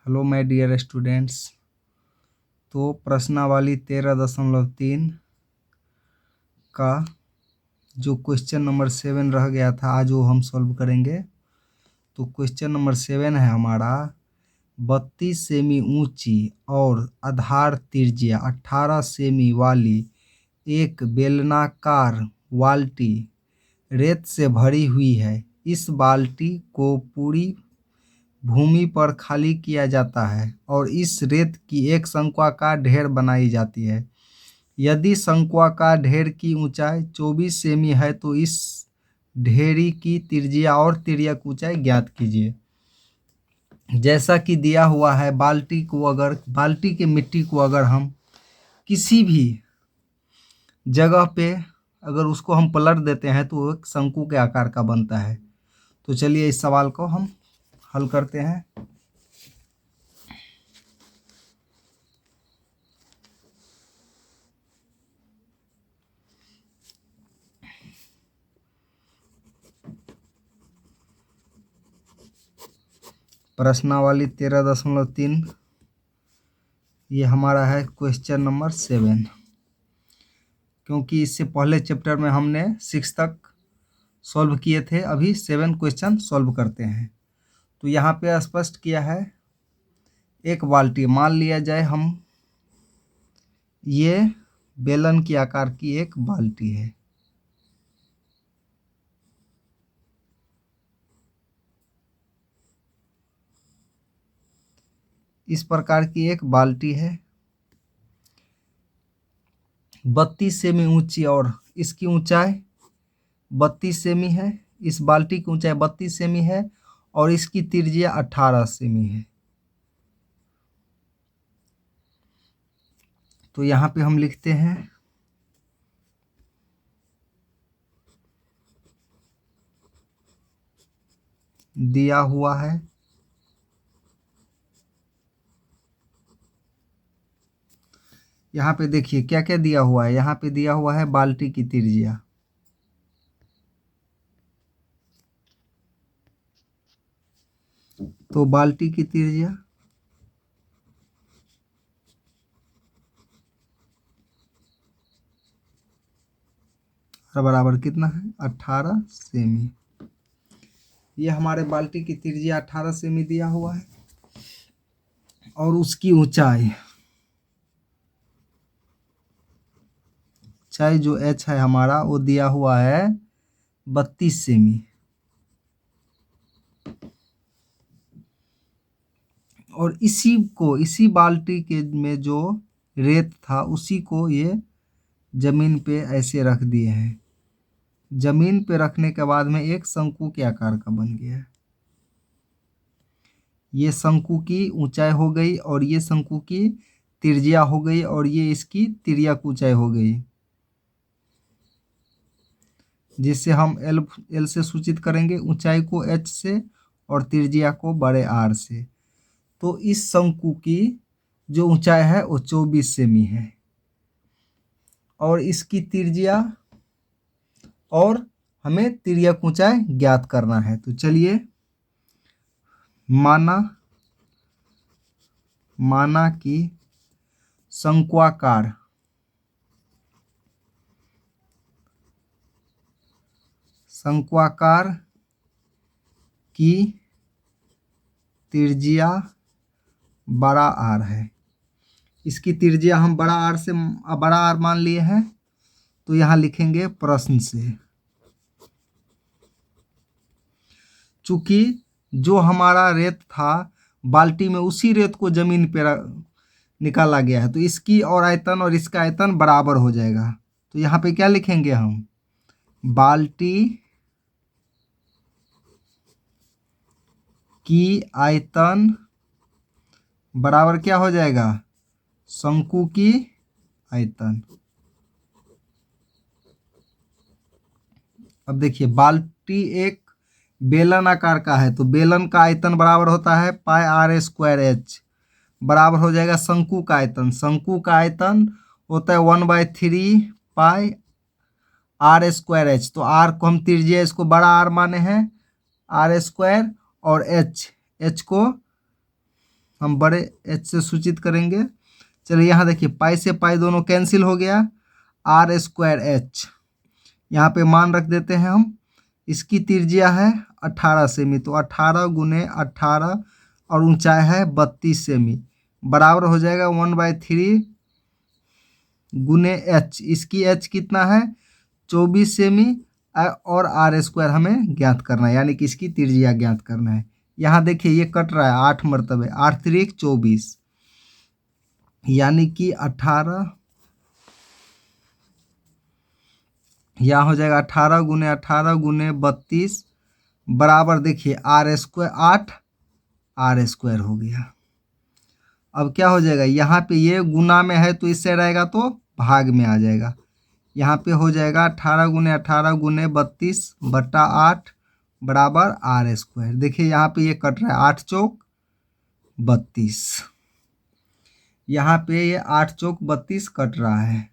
Hello my dear students. तो प्रश्नावली 13.3 का जो क्वेश्चन नंबर 7 रह गया था आज वो हम सॉल्व करेंगे। तो क्वेश्चन नंबर 7 है हमारा 32 सेमी ऊंची और आधार त्रिज्या 18 सेमी वाली एक बेलनाकार बाल्टी रेत से भरी हुई है। इस बाल्टी को पूरी भूमि पर खाली किया जाता है और इस रेत की एक शंक्वाकार ढेर बनाई जाती है। यदि शंक्वाकार ढेर की ऊंचाई 24 सेमी है तो इस ढेरी की त्रिज्या और तिर्यक ऊंचाई ज्ञात कीजिए। जैसा कि दिया हुआ है, बाल्टी के मिट्टी को अगर हम किसी भी जगह पे अगर उसको हम पलट देते हैं तो एक शंकु के आकार का बनता है। तो चलिए इस सवाल को हम हल करते हैं। प्रश्नावली 13.3 ये हमारा है क्वेश्चन नंबर 7। क्योंकि इससे पहले चैप्टर में हमने 6 तक सॉल्व किए थे, अभी 7 क्वेश्चन सॉल्व करते हैं। तो यहाँ पे स्पष्ट किया है, एक बाल्टी मान लिया जाए हम ये बेलन की आकार की एक बाल्टी है। इस प्रकार की एक बाल्टी है, 32 सेमी ऊंची और इसकी ऊंचाई 32 सेमी है। इस बाल्टी की ऊंचाई 32 सेमी है और इसकी त्रिज्या 18 सेमी है। तो यहाँ पे हम लिखते हैं दिया हुआ है यहाँ पे देखिए क्या क्या दिया हुआ है। यहाँ पे दिया हुआ है बाल्टी की त्रिज्या, तो बाल्टी की त्रिज्या बराबर कितना है 18 सेमी। ये हमारे बाल्टी की त्रिज्या 18 सेमी दिया हुआ है और उसकी ऊंचाई जो h है हमारा वो दिया हुआ है 32 सेमी। और इसी बाल्टी के में जो रेत था उसी को ये जमीन पे ऐसे रख दिए हैं। जमीन पे रखने के बाद में एक शंकु के आकार का बन गया है। ये शंकु की ऊंचाई हो गई और ये शंकु की त्रिज्या हो गई और ये इसकी तिर्यक ऊंचाई हो गई, जिससे हम एल से सूचित करेंगे ऊंचाई को h से और त्रिज्या को बड़े R से। तो इस शंकु की जो ऊंचाई है वो 24 सेमी है और इसकी त्रिज्या और हमें तिर्यक ऊंचाई ज्ञात करना है। तो चलिए माना कि शंक्वाकार की त्रिज्या बड़ा R है। इसकी त्रिज्या हम बड़ा R मान लिए हैं। तो यहाँ लिखेंगे प्रश्न से, चूंकि जो हमारा रेत था बाल्टी में उसी रेत को जमीन पे निकाला गया है तो इसकी और आयतन और इसका आयतन बराबर हो जाएगा। तो यहाँ पे क्या लिखेंगे हम, बाल्टी की आयतन बराबर क्या हो जाएगा, शंकु की आयतन। अब देखिए बाल्टी एक बेलन आकार का है तो बेलन का आयतन बराबर होता है पाई r²h बराबर हो जाएगा शंकु का आयतन। शंकु का आयतन होता है 1/3 पाई r²h। तो r को हम त्रिज्या इसको बड़ा R माने हैं r² और h को हम बड़े h से सूचित करेंगे। चलिए यहाँ देखिए, पाई से पाई दोनों कैंसिल हो गया, आर स्क्वायर एच यहाँ पे मान रख देते हैं हम। इसकी त्रिज्या है 18 सेमी, तो 18 गुने 18 और ऊंचाई है 32 सेमी, बराबर हो जाएगा 1/3 गुने एच। इसकी एच कितना है 24 सेमी, और आर स्क्वायर हमें ज्ञात करना है, यानी कि इसकी त्रिज्या ज्ञात करना है। यहाँ देखिए ये कट रहा है 8 मरतबे, 8 3 24, यानी कि 18, यहाँ हो जाएगा 18 गुने 32 बराबर देखिए आर स्क्वायर 8 आर स्क्वायर हो गया। अब क्या हो जाएगा, यहाँ पे ये गुना में है तो इससे रहेगा तो भाग में आ जाएगा। यहाँ पे हो जाएगा 18 गुने 32 बट्टा 8 बराबर आर स्क्वायर। देखिए यहाँ पे ये कट रहा है 8 चौक 32, यहाँ पे ये 8 चौक 32 कट रहा है।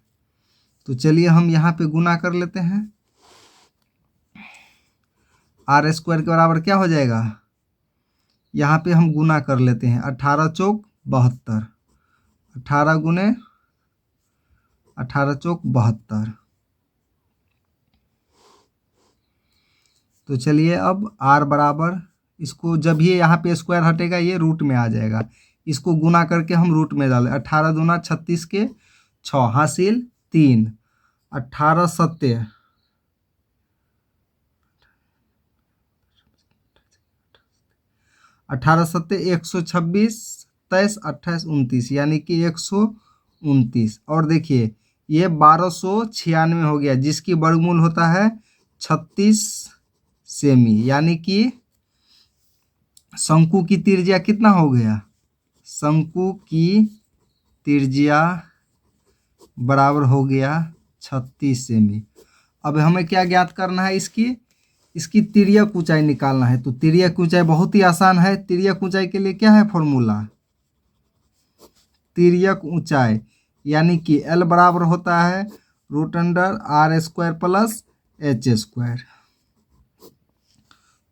तो चलिए हम यहाँ पे गुना कर लेते हैं। आर स्क्वायर के बराबर क्या हो जाएगा, यहाँ पे हम गुना कर लेते हैं, 18 चौक 72, 18 गुने 18 चौक 72। तो चलिए अब r बराबर, इसको जब ये यहाँ पे स्क्वायर हटेगा ये रूट में आ जाएगा, इसको गुना करके हम रूट में डालें। 18 दूना 36 के 6 हासिल 3, 18 सत्ते 18 सत्ते 126, 23 28 29, यानी कि 129। और देखिए ये 1296 हो गया, जिसकी वर्गमूल होता है 36 सेमी, यानी कि शंकु की त्रिज्या कितना हो गया, शंकु की त्रिज्या बराबर हो गया 36 सेमी। अब हमें क्या ज्ञात करना है, इसकी तिर्यक ऊंचाई निकालना है। तो तिर्यक ऊंचाई बहुत ही आसान है। तिर्यक ऊंचाई के लिए क्या है फॉर्मूला, तिर्यक ऊंचाई यानी कि L बराबर होता है √r² प्लस h²।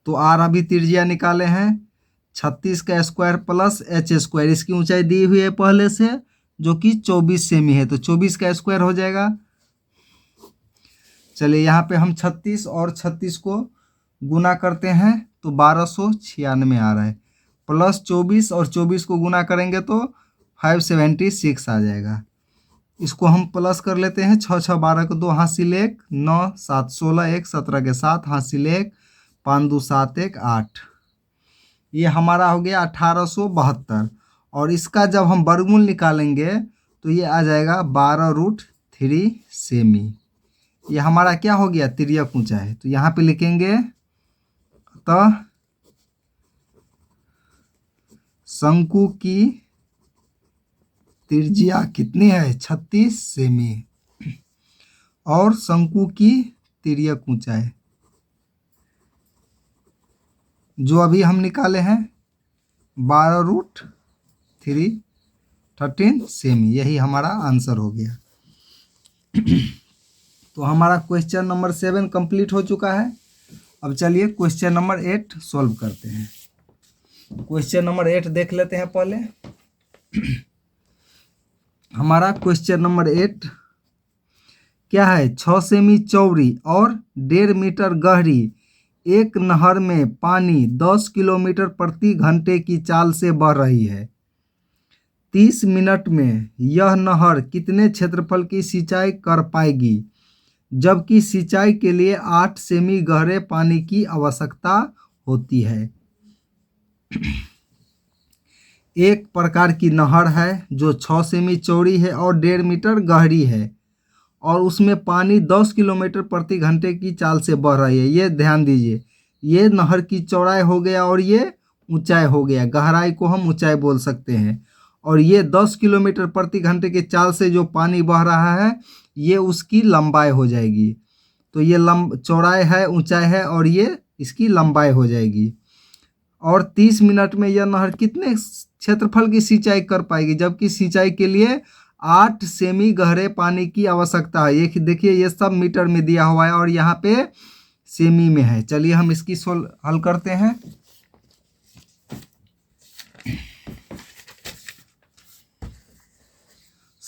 तो r अभी त्रिज्या निकाले हैं 36 का स्क्वायर प्लस h²। इसकी ऊंचाई दी हुई है पहले से जो कि 24 सेमी है, तो 24 का स्क्वायर हो जाएगा। चलिए यहाँ पे हम 36 और 36 को गुना करते हैं तो 1296 आ रहा है, प्लस 24 और 24 को गुना करेंगे तो 576 आ जाएगा। इसको हम प्लस कर लेते हैं, 6 6 12 को 2 हासिल 1, 9 7 16 1 17 के 7 हासिल 1, 5 2 7 1 8। ये हमारा हो गया 1872। और इसका जब हम वर्गमूल निकालेंगे तो ये आ जाएगा 12√3 सेमी। ये हमारा क्या हो गया, तिर्यक ऊंचाई। तो यहाँ पे लिखेंगे तो शंकु की त्रिज्या कितनी है 36 सेमी, और शंकु की तिर्यक ऊंचाई जो अभी हम निकाले हैं 12√13 सेमी, यही हमारा आंसर हो गया। तो हमारा क्वेश्चन नंबर 7 कंप्लीट हो चुका है। अब चलिए क्वेश्चन नंबर 8 सॉल्व करते हैं। क्वेश्चन नंबर 8 देख लेते हैं पहले। हमारा क्वेश्चन नंबर 8 क्या है, 6 सेमी चौड़ी और 1.5 मीटर गहरी एक नहर में पानी 10 किलोमीटर प्रति घंटे की चाल से बह रही है। 30 मिनट में यह नहर कितने क्षेत्रफल की सिंचाई कर पाएगी, जबकि सिंचाई के लिए 8 सेमी गहरे पानी की आवश्यकता होती है। एक प्रकार की नहर है जो 6 सेमी चौड़ी है और 1.5 मीटर गहरी है, और उसमें पानी 10 किलोमीटर प्रति घंटे की चाल से बह रही है। ये ध्यान दीजिए, ये नहर की चौड़ाई हो गया और ये ऊंचाई हो गया, गहराई को हम ऊंचाई बोल सकते हैं। और ये 10 किलोमीटर प्रति घंटे के चाल से जो पानी बह रहा है ये उसकी लंबाई हो जाएगी। तो ये चौड़ाई है, ऊंचाई है, और ये इसकी लंबाई हो जाएगी। और 30 मिनट में यह नहर कितने क्षेत्रफल की सिंचाई कर पाएगी, जबकि सिंचाई के लिए 8 सेमी गहरे पानी की आवश्यकता है। ये देखिए ये सब मीटर में दिया हुआ है और यहाँ पे सेमी में है। चलिए हम इसकी हल करते हैं।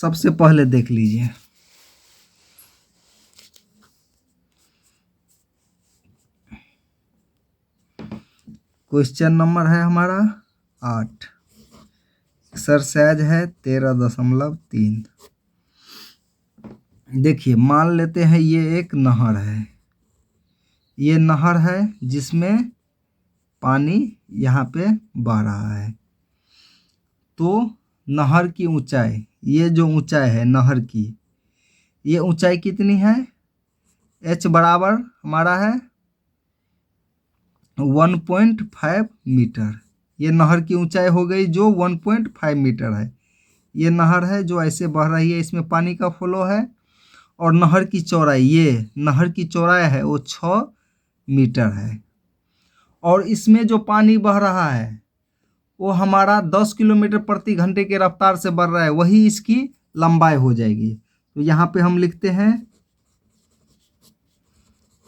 सबसे पहले देख लीजिए, क्वेश्चन नंबर है हमारा 8, एक्सरसाइज है 13.3। देखिए, मान लेते हैं ये एक नहर है, ये नहर है जिसमें पानी यहाँ पे बह रहा है। तो नहर की ऊंचाई, ये जो ऊंचाई है नहर की, ये ऊंचाई कितनी है? h बराबर हमारा है 1.5 मीटर। ये नहर की ऊंचाई हो गई जो 1.5 मीटर है। ये नहर है जो ऐसे बह रही है, इसमें पानी का फ्लो है। और नहर की चौड़ाई, ये नहर की चौड़ाई है वो 6 मीटर है। और इसमें जो पानी बह रहा है वो हमारा 10 किलोमीटर प्रति घंटे के रफ्तार से बढ़ रहा है, वही इसकी लंबाई हो जाएगी। तो यहाँ पे हम लिखते हैं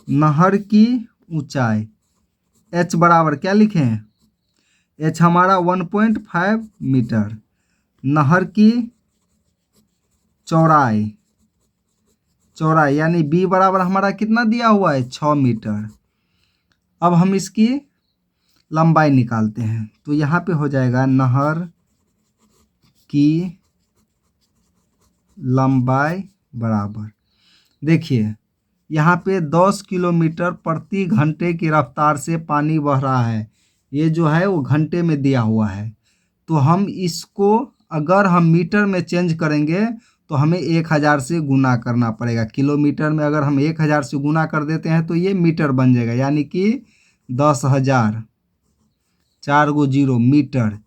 नहर की ऊंचाई, h बराबर क्या लिखें? h हमारा 1.5 मीटर, नहर की चौड़ाई यानी b बराबर हमारा कितना दिया हुआ है? 6 मीटर। अब हम इसकी लंबाई निकालते हैं, तो यहाँ पे हो जाएगा नहर की लंबाई बराबर, देखिए यहाँ पे 10 किलोमीटर प्रति घंटे की रफ्तार से पानी बह रहा है। ये जो है वो घंटे में दिया हुआ है। तो हम इसको अगर हम मीटर में चेंज करेंगे तो हमें 1000 से गुना करना पड़ेगा। किलोमीटर में अगर हम 1000 से गुना कर देते हैं तो ये मीटर बन जाएगा, यानी कि 10,000, 4 गो 0 मीटर।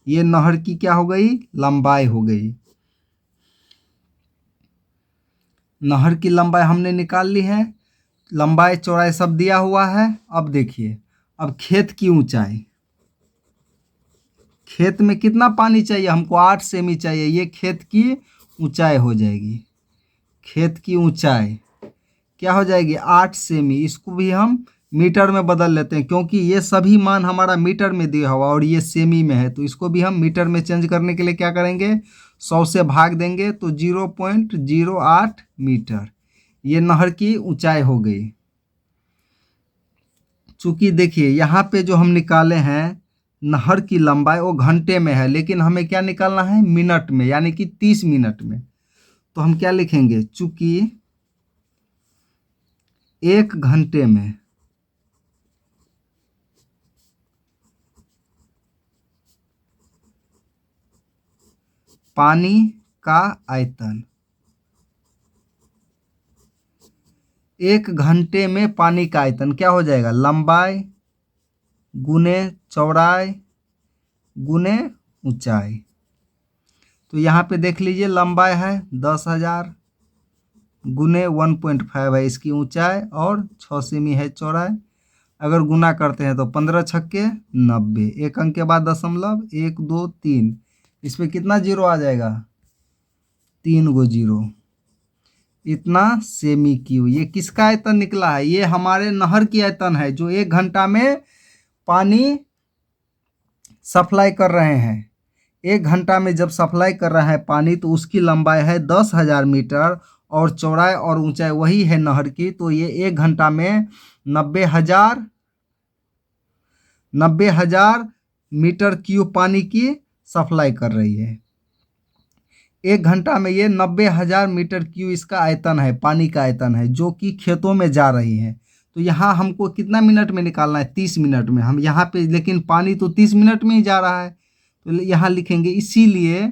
ये नहर की क्या हो गई? लंबाई हो गई। नहर की लंबाई हमने निकाल ली है, लंबाई चौड़ाई सब दिया हुआ है। अब देखिए, अब खेत की ऊंचाई, खेत में कितना पानी चाहिए हमको? 8 सेमी चाहिए। ये खेत की ऊंचाई हो जाएगी। खेत की ऊंचाई क्या हो जाएगी? 8 सेमी। इसको भी हम मीटर में बदल लेते हैं क्योंकि ये सभी मान हमारा मीटर में दिया हुआ और ये सेमी में है। तो इसको भी हम मीटर में चेंज करने के लिए क्या करेंगे? 100 से भाग देंगे तो 0.08 मीटर ये नहर की ऊंचाई हो गई। चूंकि देखिए यहाँ पे जो हम निकाले हैं नहर की लंबाई वो घंटे में है, लेकिन हमें क्या निकालना है? मिनट में, यानी कि 30 मिनट में। तो हम क्या लिखेंगे? चूंकि 1 घंटे में पानी का आयतन, 1 घंटे में पानी का आयतन क्या हो जाएगा? लंबाई गुने चौड़ाई गुने ऊंचाई। तो यहाँ पे देख लीजिए लंबाई है 10,000 गुने 1.5 है इसकी ऊंचाई और 6 सेमी है चौड़ाई। अगर गुना करते हैं तो 15 छक्के 90, एक अंक के बाद दशमलव 1 2 3, इस पर कितना जीरो आ जाएगा? 3 गो जीरो। इतना सेमी क्यूब। ये किसका आयतन निकला है? ये हमारे नहर की आयतन है जो 1 घंटा में पानी सप्लाई कर रहे हैं। 1 घंटा में जब सप्लाई कर रहा है पानी तो उसकी लंबाई है 10,000 मीटर और चौड़ाई और ऊंचाई वही है नहर की। तो ये 1 घंटा में 90,000 मीटर क्यूब पानी की सप्लाई कर रही है। 1 घंटा में ये 90,000 मीटर क्यूब इसका आयतन है, पानी का आयतन है जो कि खेतों में जा रही है। तो यहाँ हमको कितना मिनट में निकालना है? 30 मिनट में। हम यहाँ पे, लेकिन पानी तो 30 मिनट में ही जा रहा है तो यहाँ लिखेंगे इसीलिए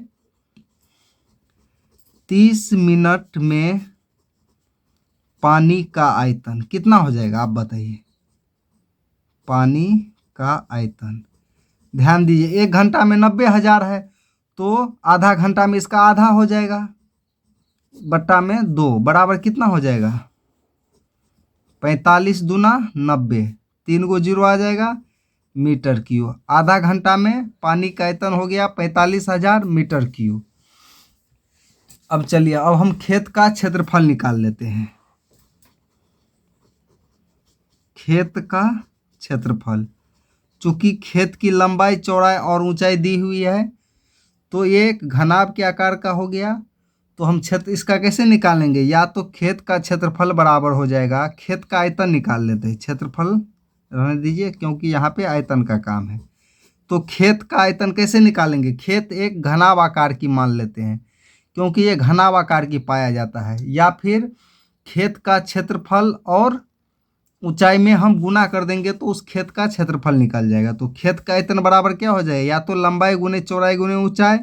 30 मिनट में पानी का आयतन कितना हो जाएगा? आप बताइए। पानी का आयतन ध्यान दीजिए, 1 घंटा में 90,000 है तो आधा घंटा में इसका आधा हो जाएगा, बट्टा में 2 बराबर कितना हो जाएगा? 45 दूना 90, 3 गो जीरो आ जाएगा मीटर क्यूब। आधा घंटा में पानी का आयतन हो गया 45,000 मीटर क्यूब। अब चलिए, अब हम खेत का क्षेत्रफल निकाल लेते हैं। खेत का क्षेत्रफल, चूंकि खेत की लंबाई चौड़ाई और ऊंचाई दी हुई है तो ये एक घनाभ के आकार का हो गया। तो हम क्षेत्र इसका कैसे निकालेंगे, या तो खेत का क्षेत्रफल बराबर हो जाएगा, खेत का आयतन निकाल लेते हैं, क्षेत्रफल रहने दीजिए क्योंकि यहाँ पे आयतन का काम है। तो खेत का आयतन कैसे निकालेंगे, खेत एक घनाभ आकार की मान लेते हैं क्योंकि ये घनाभ आकार की पाया जाता है, या फिर खेत का क्षेत्रफल और ऊंचाई में हम गुना कर देंगे तो उस खेत का क्षेत्रफल निकल जाएगा। तो खेत का आयतन बराबर क्या हो जाएगा, या तो लंबाई गुने चौड़ाई गुने ऊंचाई,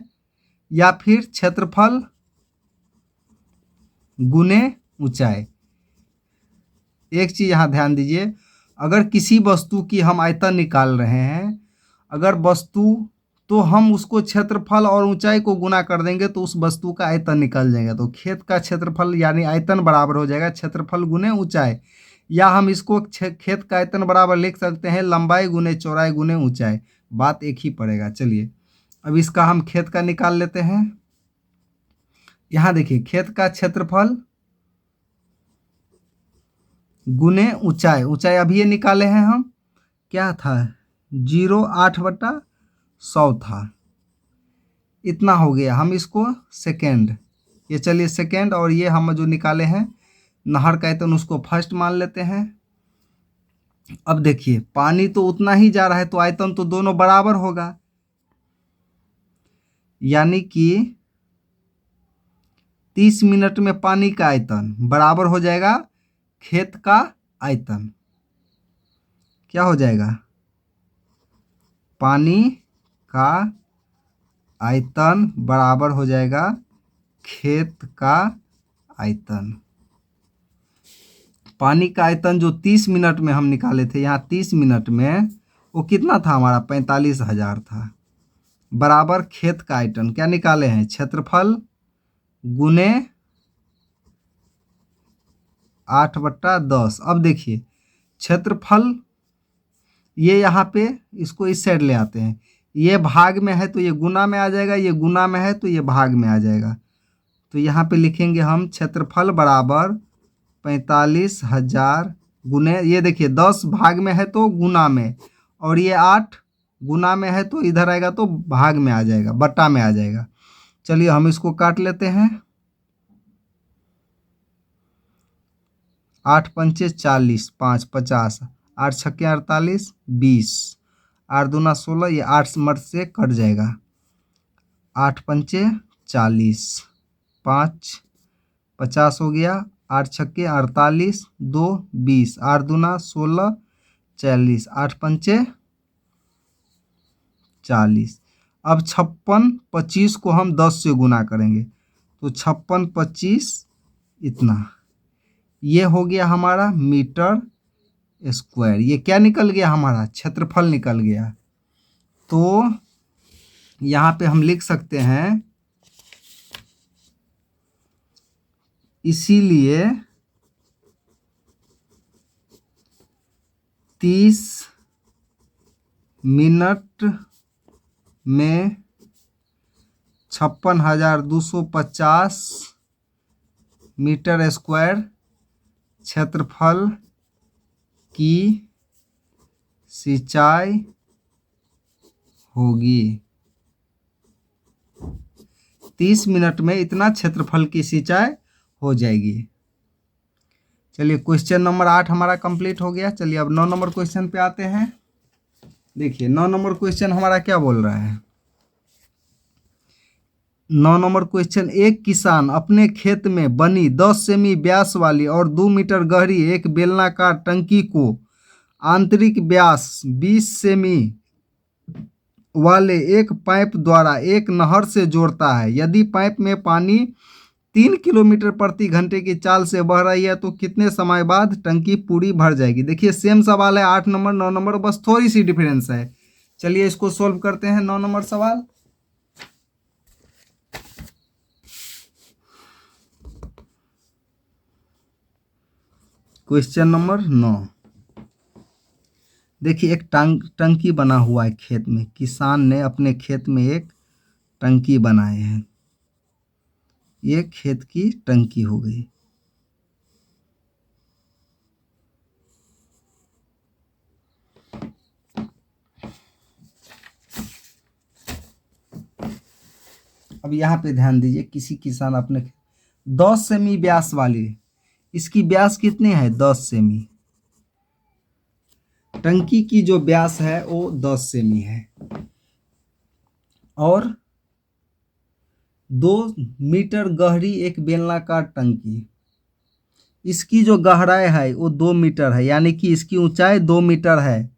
या फिर क्षेत्रफल गुने ऊंचाई। एक चीज यहाँ ध्यान दीजिए, अगर किसी वस्तु की हम आयतन निकाल रहे हैं, अगर वस्तु, तो हम उसको क्षेत्रफल और ऊंचाई को गुना कर देंगे तो उस वस्तु का आयतन निकल जाएगा। तो खेत का क्षेत्रफल यानी आयतन बराबर हो जाएगा क्षेत्रफल गुने ऊंचाई, या हम इसको खेत का आयतन बराबर लिख सकते हैं लंबाई गुने चौड़ाई गुने ऊंचाई, बात एक ही पड़ेगा। चलिए अब इसका हम खेत का निकाल लेते हैं। यहाँ देखिए खेत का क्षेत्रफल गुने ऊंचाई, ऊंचाई अभी ये निकाले हैं हम, क्या था 0.8/100 था, इतना हो गया। हम इसको सेकेंड, ये चलिए सेकेंड, और ये हम जो निकाले हैं नहर का आयतन उसको फर्स्ट मान लेते हैं। अब देखिए पानी तो उतना ही जा रहा है तो आयतन तो दोनों बराबर होगा, यानी कि 30 मिनट में पानी का आयतन बराबर हो जाएगा खेत का आयतन। क्या हो जाएगा, पानी का आयतन बराबर हो जाएगा खेत का आयतन। पानी का आयतन जो 30 मिनट में हम निकाले थे, यहाँ 30 मिनट में वो कितना था हमारा 45,000 था, बराबर खेत का आयतन क्या निकाले हैं, क्षेत्रफल गुने 8/10। अब देखिए क्षेत्रफल, ये यहाँ पे इसको इस साइड ले आते हैं, ये भाग में है तो ये गुना में आ जाएगा, ये गुना में है तो ये भाग में आ जाएगा। तो यहाँ पे लिखेंगे हम क्षेत्रफल बराबर 45,000 गुने, ये देखिए 10 भाग में है तो गुना में, और ये 8 गुना में है तो इधर आएगा तो भाग में आ जाएगा, बट्टा में आ जाएगा। चलिए हम इसको काट लेते हैं, 8 पंचे 40, 5 50, 8 छक्के 48, 20, 8 दूना 16, ये 8 मर्द से कट जाएगा, 8 पंचे 40, 5 50 हो गया, 8 छक्के 48, 2 20, 8 दूना 16, 40, 8 पंचे 40। अब 56 25 को हम 10 से गुना करेंगे तो 56 25 इतना, ये हो गया हमारा मीटर स्क्वायर। ये क्या निकल गया, हमारा क्षेत्रफल निकल गया। तो यहाँ पे हम लिख सकते हैं, इसीलिए 30 मिनट में 56,250 मीटर स्क्वायर क्षेत्रफल की सिंचाई होगी। 30 मिनट में इतना क्षेत्रफल की सिंचाई हो जाएगी। चलिए क्वेश्चन नंबर 8 हमारा कंप्लीट हो गया। चलिए अब 9 नंबर क्वेश्चन पे आते हैं। देखिए 9 नंबर क्वेश्चन हमारा क्या बोल रहा है। 9 नंबर क्वेश्चन, एक किसान अपने खेत में बनी 10 सेमी व्यास वाली और 2 मीटर गहरी एक बेलनाकार टंकी को आंतरिक व्यास 20 सेमी वाले एक पाइप द्वारा एक नहर से जोड़ता है। यदि पाइप में पानी 3 किलोमीटर प्रति घंटे की चाल से बह रही है तो कितने समय बाद टंकी पूरी भर जाएगी। देखिए सेम सवाल है 8 नंबर 9 नंबर, बस थोड़ी सी डिफरेंस है। चलिए इसको सोल्व करते हैं। 9 नंबर सवाल, क्वेश्चन नंबर 9। देखिए एक टंकी बना हुआ है खेत में, किसान ने अपने खेत में एक टंकी बनाए हैं। ये खेत की टंकी हो गई। अब यहाँ पे ध्यान दीजिए, किसी किसान अपने 10 सेमी व्यास वाली, इसकी व्यास कितनी है 10 सेमी। टंकी की जो व्यास है वो 10 सेमी है और 2 मीटर गहरी एक बेलनाकार टंकी, इसकी जो गहराई है वो 2 मीटर है, यानी कि इसकी ऊंचाई 2 मीटर है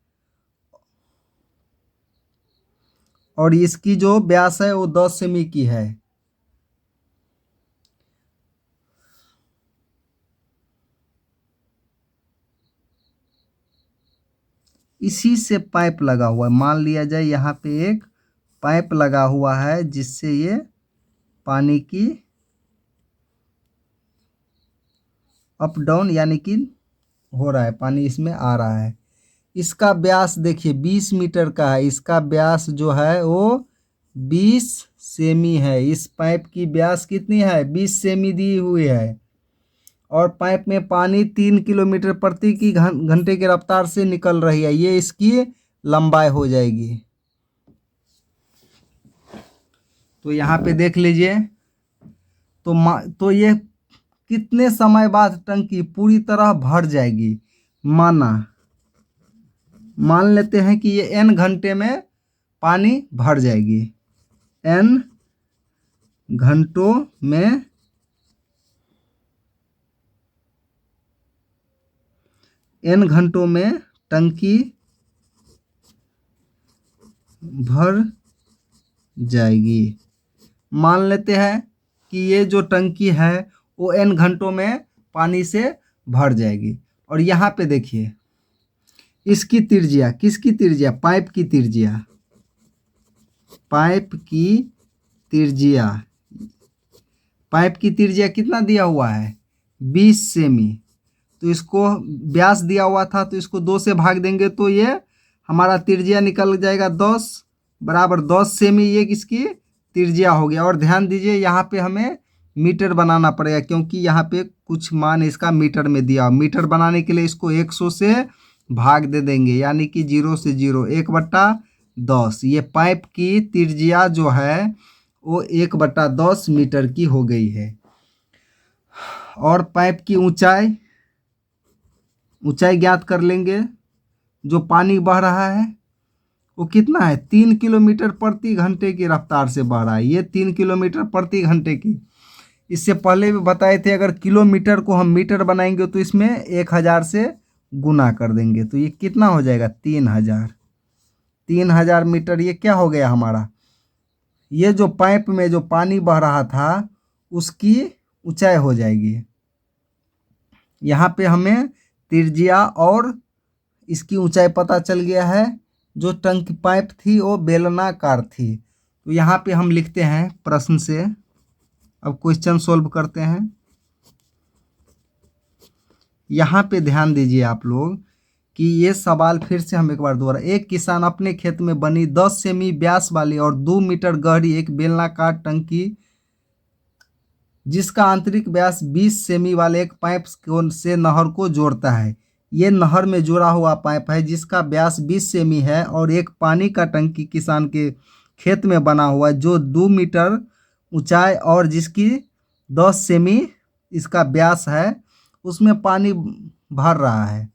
और इसकी जो व्यास है वो 10 सेमी की है। इसी से पाइप लगा हुआ है, मान लिया जाए यहाँ पे एक पाइप लगा हुआ है जिससे ये पानी की अप डाउन यानी कि हो रहा है, पानी इसमें आ रहा है। इसका व्यास देखिए 20 मीटर का है, इसका व्यास जो है वो 20 सेमी है। इस पाइप की व्यास कितनी है 20 सेमी दी हुई है और पाइप में पानी 3 किलोमीटर प्रति की घंटे की रफ्तार से निकल रही है, ये इसकी लंबाई हो जाएगी। तो यहाँ पे देख लीजिए तो ये कितने समय बाद टंकी पूरी तरह भर जाएगी। मान लेते हैं कि ये n घंटे में पानी भर जाएगी। n घंटों में टंकी भर जाएगी। मान लेते हैं कि ये जो टंकी है वो n घंटों में पानी से भर जाएगी। और यहाँ पे देखिए इसकी त्रिज्या, किसकी त्रिज्या, पाइप की त्रिज्या, पाइप की त्रिज्या कितना दिया हुआ है 20 सेमी। तो इसको व्यास दिया हुआ था तो इसको 2 से भाग देंगे तो ये हमारा त्रिज्या निकल जाएगा 10 बराबर 10 सेमी, ये किसकी त्रिज्या हो गया। और ध्यान दीजिए यहाँ पे हमें मीटर बनाना पड़ेगा क्योंकि यहाँ पे कुछ मान इसका मीटर में दिया। मीटर बनाने के लिए इसको 100 से भाग दे देंगे यानी कि 0 से 0 1/10। ये पाइप की त्रिज्या जो है वो 1/10 मीटर की हो गई है। और पाइप की ऊंचाई ज्ञात कर लेंगे। जो पानी बह रहा है वो कितना है 3 किलोमीटर प्रति घंटे की रफ्तार से बह रहा है, ये 3 किलोमीटर प्रति घंटे की। इससे पहले भी बताए थे अगर किलोमीटर को हम मीटर बनाएंगे तो इसमें 1000 से गुना कर देंगे तो ये कितना हो जाएगा 3000 मीटर। ये क्या हो गया हमारा, ये जो पाइप में जो पानी बह रहा था उसकी ऊंचाई हो जाएगी। यहाँ पे हमें त्रिज्या और इसकी ऊंचाई पता चल गया है। जो टंकी पाइप थी वो बेलनाकार थी। तो यहाँ पे हम लिखते हैं प्रश्न से, अब क्वेश्चन सॉल्व करते हैं। यहाँ पे ध्यान दीजिए आप लोग कि ये सवाल फिर से हम एक बार दोबारा। एक किसान अपने खेत में बनी 10 सेमी व्यास वाली और 2 मीटर गहरी एक बेलनाकार टंकी जिसका आंतरिक व्यास 20 सेमी वाले एक पाइप से नहर को जोड़ता है। ये नहर में जुड़ा हुआ पाइप है जिसका व्यास 20 सेमी है और एक पानी का टंकी किसान के खेत में बना हुआ है जो 2 मीटर ऊंचाई और जिसकी 10 सेमी इसका व्यास है, उसमें पानी भर रहा है।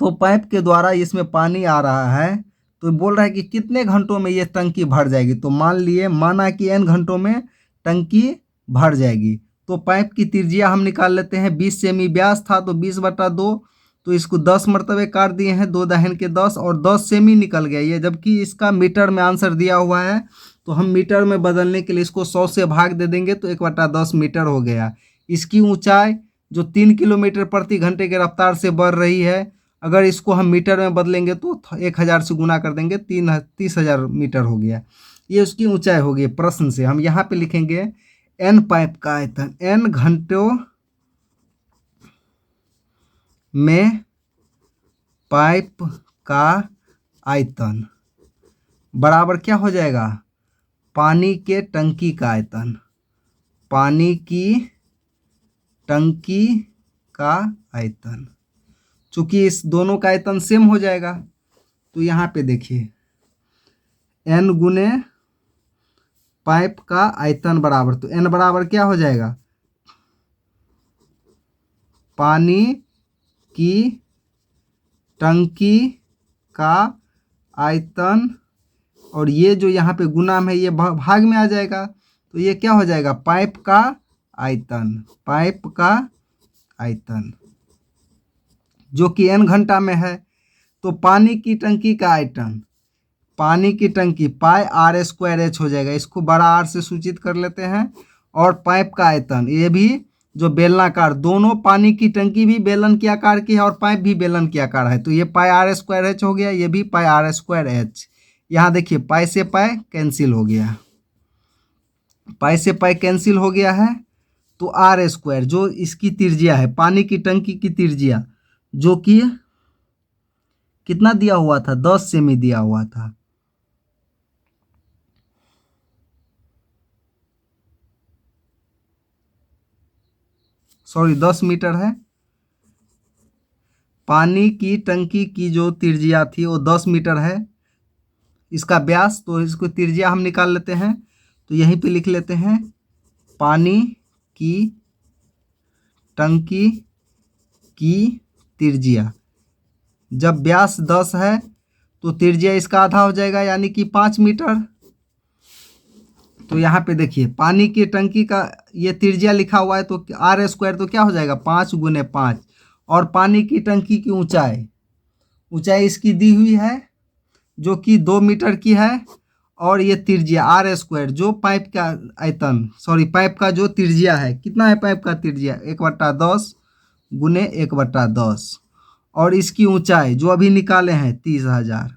तो पाइप के द्वारा इसमें पानी आ रहा है तो बोल रहा है कि कितने घंटों में ये टंकी भर जाएगी। तो माना कि n घंटों में टंकी भर जाएगी। तो पाइप की त्रिज्या हम निकाल लेते हैं, 20 सेमी व्यास था तो 20/2, तो इसको 10 मरतबे काट दिए हैं, 2 दाहिन के 10 और 10 सेमी निकल गया ये। जबकि इसका मीटर में आंसर दिया हुआ है तो हम मीटर में बदलने के लिए इसको 100 से भाग दे देंगे तो 1/10 मीटर हो गया। इसकी ऊंचाई जो 3 किलोमीटर प्रति घंटे के रफ्तार से बढ़ रही है, अगर इसको हम मीटर में बदलेंगे तो 1000 से गुना कर देंगे 30,000 मीटर हो गया। ये उसकी ऊंचाई हो गई। प्रश्न से हम यहाँ पे लिखेंगे n पाइप का आयतन, n घंटों में पाइप का आयतन बराबर क्या हो जाएगा, पानी के टंकी का आयतन, पानी की टंकी का आयतन। चूंकि इस दोनों का आयतन सेम हो जाएगा तो यहाँ पे देखिए n गुने पाइप का आयतन बराबर, तो n बराबर क्या हो जाएगा पानी की टंकी का आयतन, और ये जो यहाँ पे गुना में ये भाग में आ जाएगा, तो ये क्या हो जाएगा, पाइप का आयतन, पाइप का आयतन जो कि n घंटा में है। तो पानी की टंकी का आयतन, पानी की टंकी पाई आर स्क्वायर एच हो जाएगा, इसको बड़ा आर से सूचित कर लेते हैं। और पाइप का आयतन, ये भी जो बेलनाकार, दोनों पानी की टंकी भी बेलन के आकार की है और पाइप भी बेलन के आकार है, तो ये पाई आर स्क्वायर एच हो गया, ये भी पाई आर स्क्वायर एच। यहाँ देखिए पाई से पाई कैंसिल हो गया, पाई से पाई कैंसिल हो गया है। तो आर स्क्वायर जो इसकी त्रिज्या है, पानी की टंकी की त्रिज्या, जो कि कितना दिया हुआ था, 10 सेमी दिया हुआ था, सॉरी 10 मीटर है। पानी की टंकी की जो त्रिज्या थी वो 10 मीटर है, इसका व्यास, तो इसको त्रिज्या हम निकाल लेते हैं। तो यहीं पे लिख लेते हैं पानी की टंकी की त्रिज्या, जब व्यास 10 है तो त्रिज्या इसका आधा हो जाएगा, यानी कि 5 मीटर। तो यहाँ पे देखिए पानी की टंकी का ये त्रिज्या लिखा हुआ है, तो आर स्क्वायर तो क्या हो जाएगा 5 गुने 5। और पानी की टंकी की ऊंचाई, ऊंचाई इसकी दी हुई है जो कि 2 मीटर की है। और ये त्रिज्या आर स्क्वायर जो पाइप का आयतन, सॉरी पाइप का जो त्रिज्या है, कितना है पाइप का त्रिज्या, 1/10 गुने 1/10। और इसकी ऊंचाई जो अभी निकाले हैं 30,000।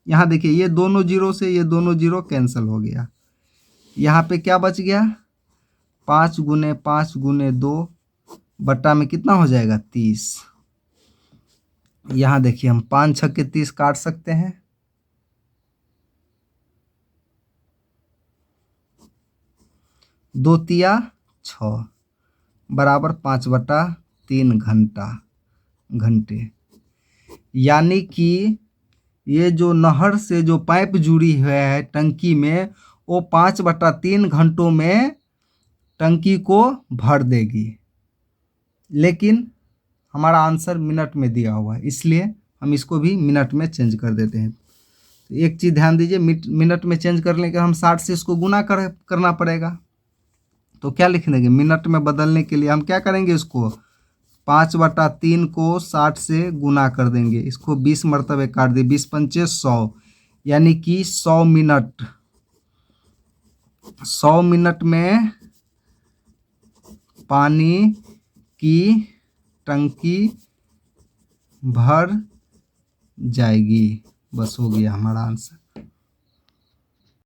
यहाँ देखिए ये दोनों जीरो से ये दोनों जीरो कैंसिल हो गया, यहाँ पे क्या बच गया, 5 गुने 5 गुने 2 बट्टा में कितना हो जाएगा 30। यहाँ देखिए हम 5 छक्के 30 काट सकते हैं, 2 तिया 6 बराबर 5/3 घंटे। यानी कि ये जो नहर से जो पाइप जुड़ी हुई है टंकी में, वो 5/3 घंटों में टंकी को भर देगी। लेकिन हमारा आंसर मिनट में दिया हुआ है, इसलिए हम इसको भी मिनट में चेंज कर देते हैं। तो एक चीज़ ध्यान दीजिए, मिनट में चेंज करने के हम 60 से इसको गुना करना पड़ेगा। तो क्या लिख देंगे, मिनट में बदलने के लिए हम क्या करेंगे, इसको 5/3 को 60 से गुना कर देंगे, इसको 20 मरतबे काट दे, 20 पंचे 100, यानी कि 100 मिनट। 100 मिनट में पानी की टंकी भर जाएगी। बस हो गया हमारा आंसर।